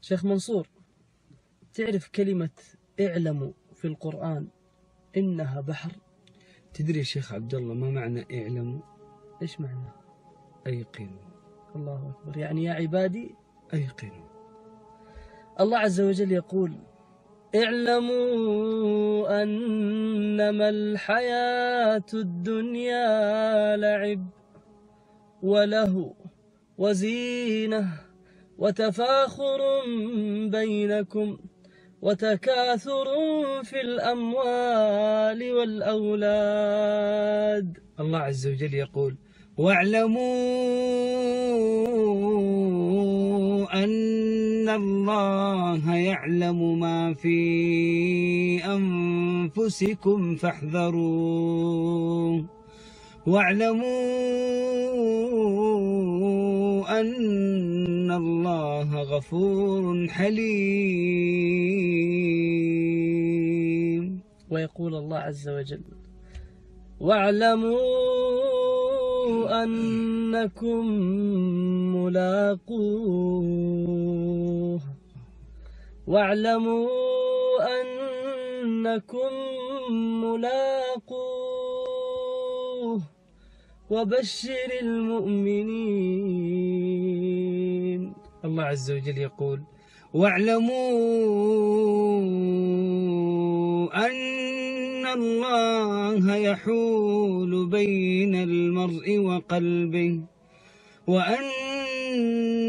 شيخ منصور، تعرف كلمة اعلموا في القرآن إنها بحر؟ تدري يا شيخ عبد الله ما معنى اعلموا؟ إيش معنى؟ أيقنوا. الله أكبر، يعني يا عبادي أيقنوا. الله عز وجل يقول اعلموا أنما الحياة الدنيا لعب وله وزينة وتفاخر بينكم وتكاثر في الأموال والأولاد. الله عز وجل يقول واعلموا أن الله يعلم ما في أنفسكم فاحذروه واعلموا أن الله غفور حليم. ويقول الله عز وجل واعلموا أنكم ملاقوه واعلموا أنكم ملاقوه وبشر المؤمنين. الله عز وجل يقول واعلموا أن الله يحول بين المرء وقلبه وأنه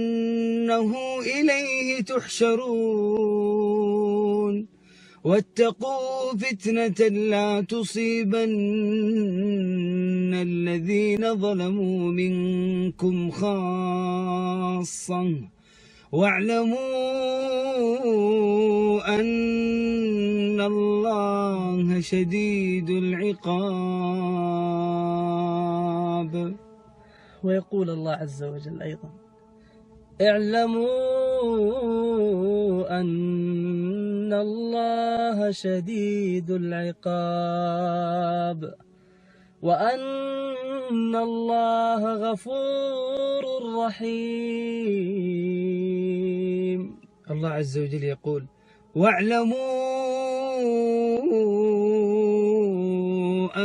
إليه تحشرون واتقوا فتنة لا تصيبن الذين ظلموا منكم خاصة واعلموا أن الله شديد العقاب. ويقول الله عز وجل أيضا اعلموا أن الله شديد العقاب وأن الله غفور رحيم. الله عز وجل يقول واعلموا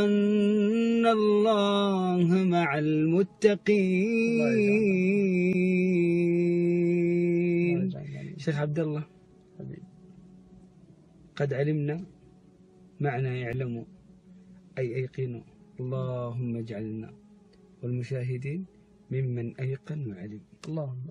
أن الله مع المتقين. شيخ عبد الله، قد علمنا معنى يعلموا أي أيقنوا. اللهم اجعلنا والمشاهدين ممن أيقن وعلم. اللهم